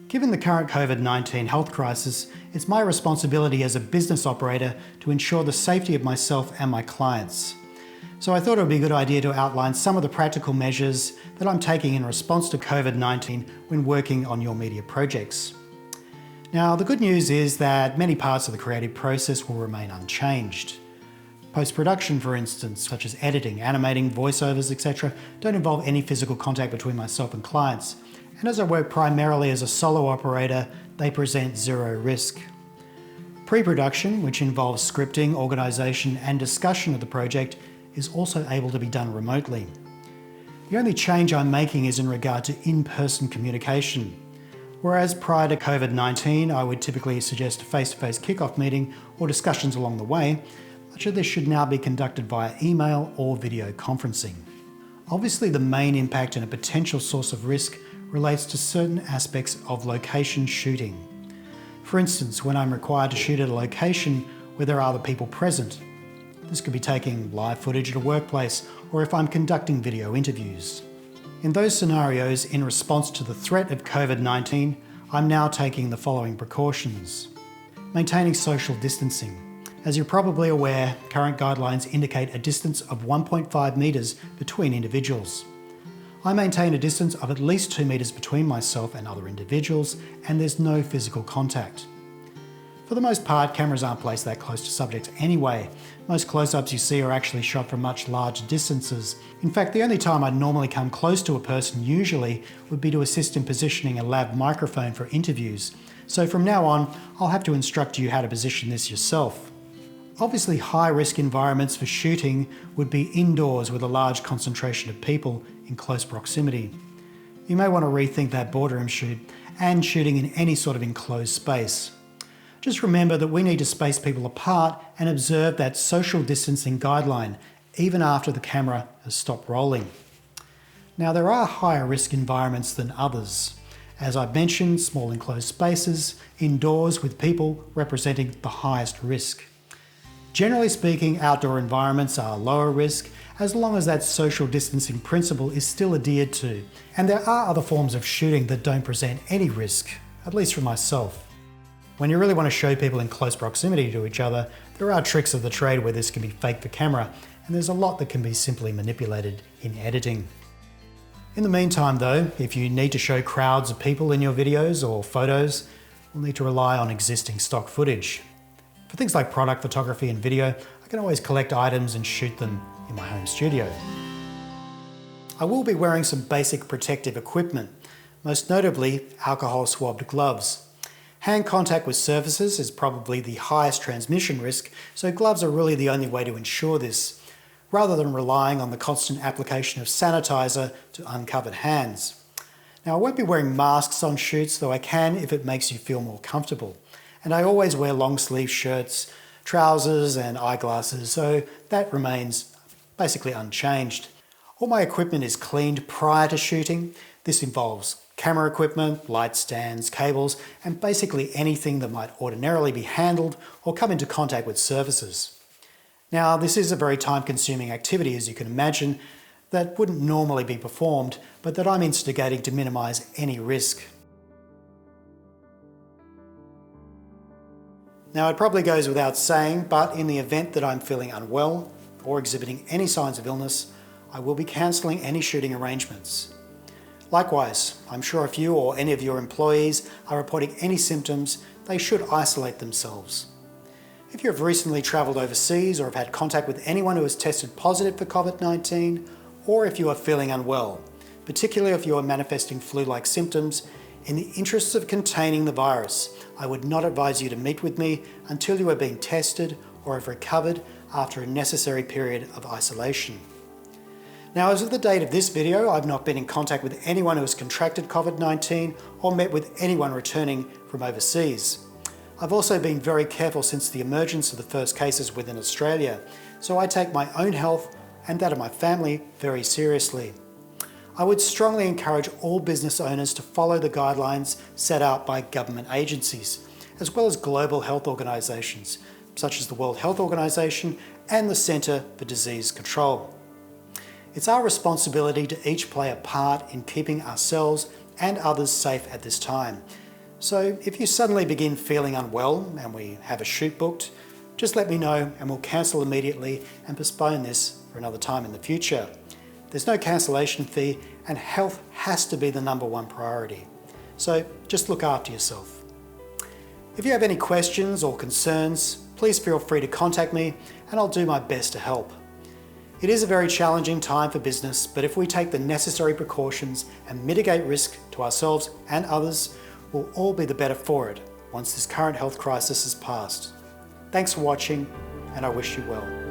Given the current COVID-19 health crisis, it's my responsibility as a business operator to ensure the safety of myself and my clients. So I thought it would be a good idea to outline some of the practical measures that I'm taking in response to COVID-19 when working on your media projects. Now, the good news is that many parts of the creative process will remain unchanged. Post-production, for instance, such as editing, animating, voiceovers, etc., don't involve any physical contact between myself and clients. And as I work primarily as a solo operator, they present zero risk. Pre-production, which involves scripting, organisation and discussion of the project, is also able to be done remotely. The only change I'm making is in regard to in-person communication. Whereas prior to COVID-19, I would typically suggest a face-to-face kickoff meeting or discussions along the way, much of this should now be conducted via email or video conferencing. Obviously, the main impact and a potential source of risk relates to certain aspects of location shooting. For instance, when I'm required to shoot at a location where there are other people present. This could be taking live footage at a workplace or if I'm conducting video interviews. In those scenarios, in response to the threat of COVID-19, I'm now taking the following precautions. Maintaining social distancing. As you're probably aware, current guidelines indicate a distance of 1.5 metres between individuals. I maintain a distance of at least 2 metres between myself and other individuals, and there's no physical contact. For the most part, cameras aren't placed that close to subjects anyway. Most close-ups you see are actually shot from much larger distances. In fact, the only time I'd normally come close to a person usually would be to assist in positioning a lav microphone for interviews. So from now on, I'll have to instruct you how to position this yourself. Obviously, high-risk environments for shooting would be indoors with a large concentration of people in close proximity. You may want to rethink that boardroom shoot and shooting in any sort of enclosed space. Just remember that we need to space people apart and observe that social distancing guideline, even after the camera has stopped rolling. Now, there are higher risk environments than others. As I've mentioned, small enclosed spaces, indoors with people representing the highest risk. Generally speaking, outdoor environments are lower risk as long as that social distancing principle is still adhered to. And there are other forms of shooting that don't present any risk, at least for myself. When you really want to show people in close proximity to each other, there are tricks of the trade where this can be faked for camera, and there's a lot that can be simply manipulated in editing. In the meantime though, if you need to show crowds of people in your videos or photos, we'll need to rely on existing stock footage. For things like product photography and video, I can always collect items and shoot them in my home studio. I will be wearing some basic protective equipment, most notably alcohol swabbed gloves. Hand contact with surfaces is probably the highest transmission risk, so gloves are really the only way to ensure this, rather than relying on the constant application of sanitizer to uncovered hands. Now, I won't be wearing masks on shoots, though I can if it makes you feel more comfortable. And I always wear long sleeve shirts, trousers and eyeglasses, so that remains basically unchanged. All my equipment is cleaned prior to shooting. This involves camera equipment, light stands, cables, and basically anything that might ordinarily be handled or come into contact with surfaces. Now, this is a very time-consuming activity, as you can imagine, that wouldn't normally be performed, but that I'm instigating to minimize any risk. Now, it probably goes without saying, but in the event that I'm feeling unwell or exhibiting any signs of illness, I will be cancelling any shooting arrangements. Likewise, I'm sure if you or any of your employees are reporting any symptoms, they should isolate themselves. If you have recently travelled overseas or have had contact with anyone who has tested positive for COVID-19, or if you are feeling unwell, particularly if you are manifesting flu-like symptoms, in the interests of containing the virus, I would not advise you to meet with me until you are being tested or have recovered after a necessary period of isolation. Now, as of the date of this video, I've not been in contact with anyone who has contracted COVID-19 or met with anyone returning from overseas. I've also been very careful since the emergence of the first cases within Australia, so I take my own health and that of my family very seriously. I would strongly encourage all business owners to follow the guidelines set out by government agencies, as well as global health organisations, such as the World Health Organization and the Centre for Disease Control. It's our responsibility to each play a part in keeping ourselves and others safe at this time. So if you suddenly begin feeling unwell and we have a shoot booked, just let me know and we'll cancel immediately and postpone this for another time in the future. There's no cancellation fee and health has to be the #1 priority. So just look after yourself. If you have any questions or concerns, please feel free to contact me and I'll do my best to help. It is a very challenging time for business, but if we take the necessary precautions and mitigate risk to ourselves and others, we'll all be the better for it once this current health crisis has passed. Thanks for watching, and I wish you well.